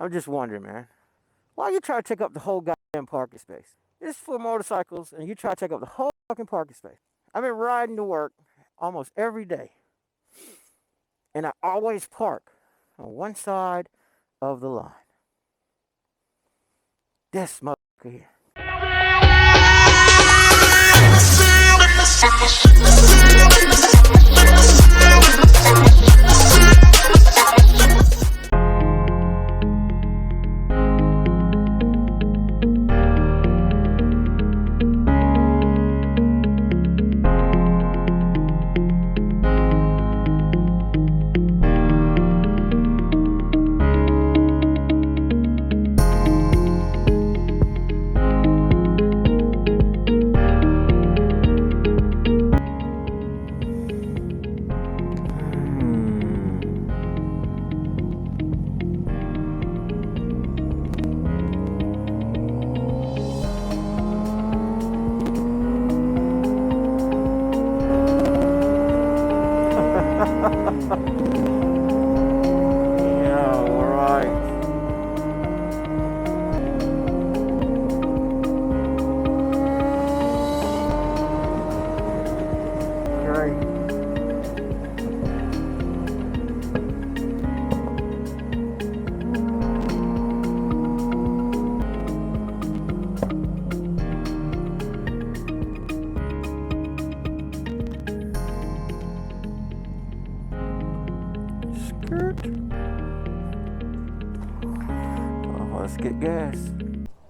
I'm just wondering, man. Why you try to take up the whole goddamn parking space? It's for motorcycles, and you try to take up the whole fucking parking space. I've been riding to work almost every day, and I always park on one side of the line. This motherfucker here. Yeah, right. Great. Skirt. Oh, let's get gas.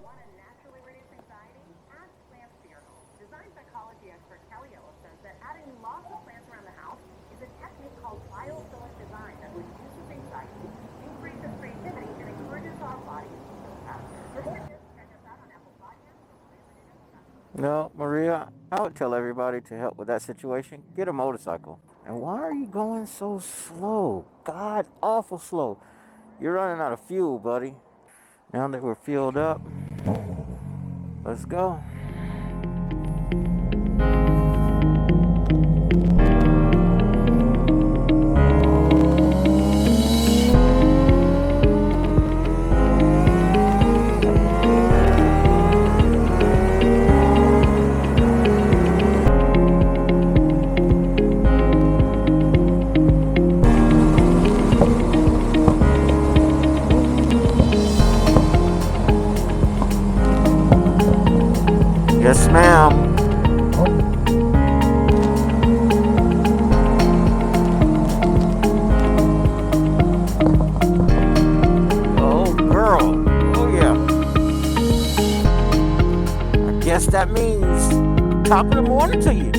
Want to naturally reduce anxiety? Add plants to your home. Design psychology expert Kelly Ellis says that adding lots of plants around the house is a technique called biophilic design that reduces anxiety, increases creativity, and encourages our bodies to heal faster. For more tips, check us out on Apple Podcasts or wherever you No, Maria, I would tell everybody to help with that situation. Get a motorcycle. And why are you going so slow? God, awful slow. You're running out of fuel, buddy. Now that we're fueled up, let's go. Yes, ma'am. Oh, girl. Oh, yeah. I guess that means top of the morning to you.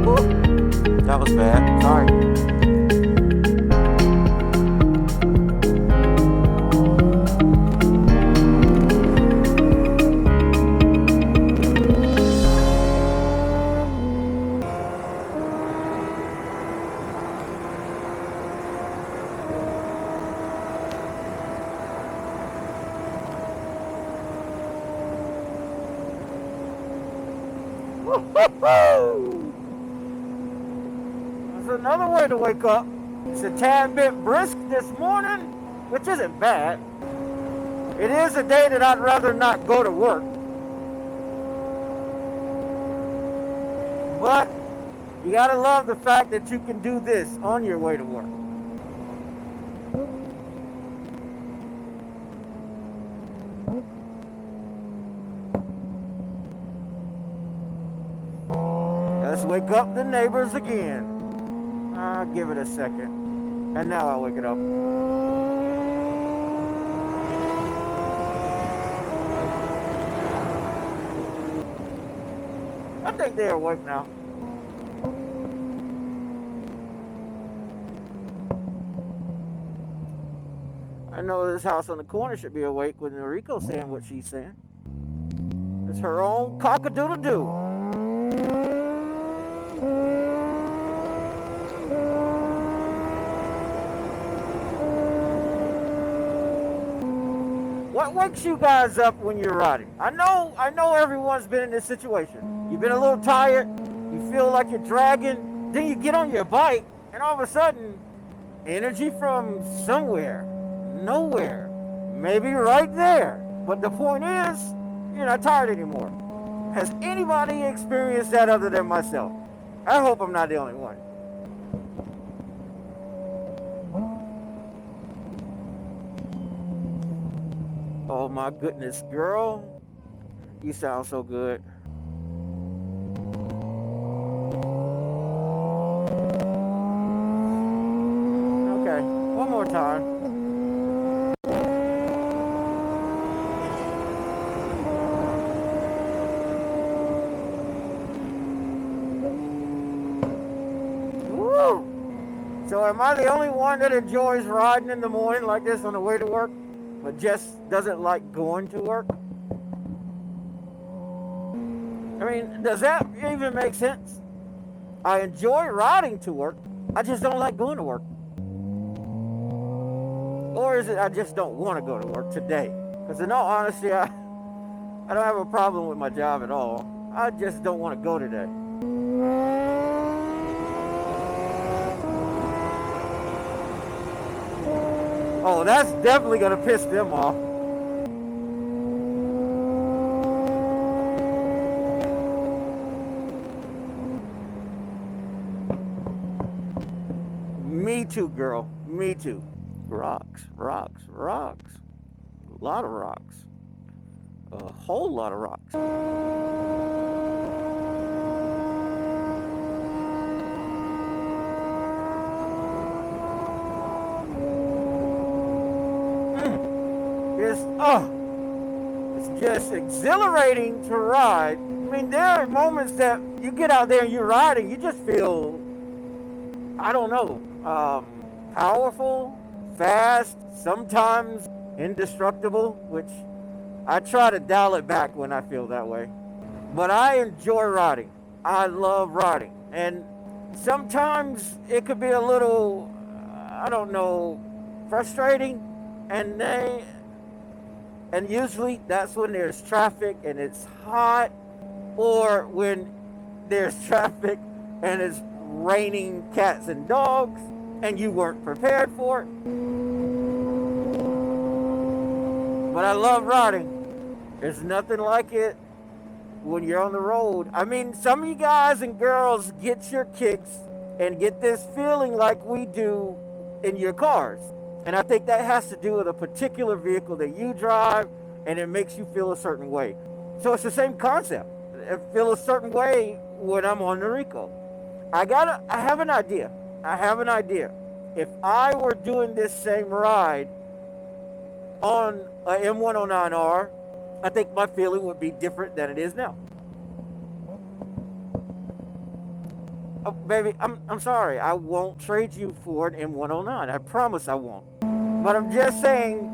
Woo. That was bad. Sorry. Woo-hoo-hoo! There's another way to wake up. It's a tad bit brisk this morning, which isn't bad. It is a day that I'd rather not go to work. But you gotta love the fact that you can do this on your way to work. Let's wake up the neighbors again. I'll give it a second. And now I'll wake it up. I think they're awake now. I know this house on the corner should be awake with Noriko saying what she's saying. It's her own cock-a-doodle-doo. What wakes you guys up when you're riding? I know everyone's been in this situation. You've been a little tired, you feel like you're dragging, then you get on your bike, and all of a sudden, energy from somewhere, nowhere, maybe right there. But the point is, you're not tired anymore. Has anybody experienced that other than myself? I hope I'm not the only one. Oh my goodness, girl. You sound so good. Okay, one more time. Woo! So am I the only one that enjoys riding in the morning like this on the way to work, but just doesn't like going to work? I mean, does that even make sense? I enjoy riding to work, I just don't like going to work. Or is it I just don't want to go to work today? Because in all honesty, I don't have a problem with my job at all. I just don't want to go today. Oh, that's definitely going to piss them off. Me too, girl. Me too. Rocks, rocks, rocks. A lot of rocks. A whole lot of rocks. It's just exhilarating to ride. I mean, there are moments that you get out there and you're riding, you just feel, I don't know, powerful, fast, sometimes indestructible, which I try to dial it back when I feel that way. But I enjoy riding. I love riding. And sometimes it could be a little, I don't know, frustrating. And usually that's when there's traffic and it's hot, or when there's traffic and it's raining cats and dogs and you weren't prepared for it. But I love riding. There's nothing like it when you're on the road. I mean, some of you guys and girls get your kicks and get this feeling like we do in your cars. And I think that has to do with a particular vehicle that you drive, and it makes you feel a certain way. So it's the same concept. I feel a certain way when I'm on the Rico. I have an idea. If I were doing this same ride on a M109R, I think my feeling would be different than it is now. Oh, baby, I'm sorry. I won't trade you for an M109. I promise I won't. But I'm just saying,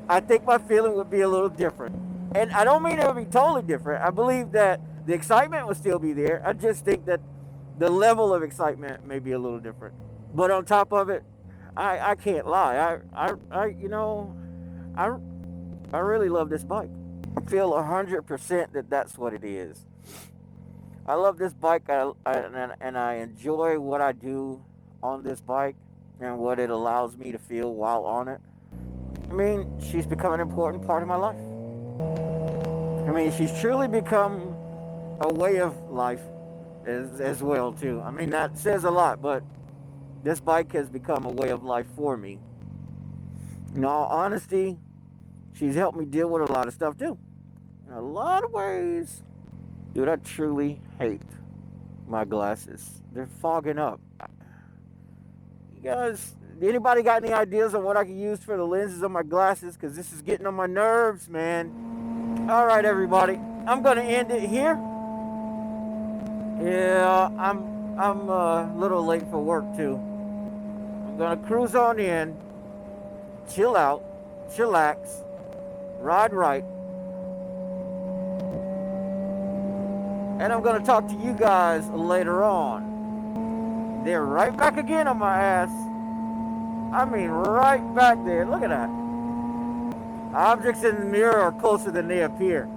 I think my feeling would be a little different. And I don't mean it would be totally different. I believe that the excitement would still be there. I just think that the level of excitement may be a little different. But on top of it, I can't lie. I really love this bike. I feel 100% that that's what it is. I love this bike, and I enjoy what I do on this bike and what it allows me to feel while on it. I mean, she's become an important part of my life. I mean, she's truly become a way of life as well, too. I mean, that says a lot, but this bike has become a way of life for me. In all honesty, she's helped me deal with a lot of stuff, too. In a lot of ways. Dude, I truly hate my glasses. They're fogging up. You guys, anybody got any ideas on what I can use for the lenses on my glasses? Because this is getting on my nerves, man. All right, everybody. I'm going to end it here. Yeah, I'm a little late for work, too. I'm going to cruise on in, chill out, chillax, ride right. And I'm going to talk to you guys later on. They're right back again on my ass. I mean, right back there. Look at that. Objects in the mirror are closer than they appear.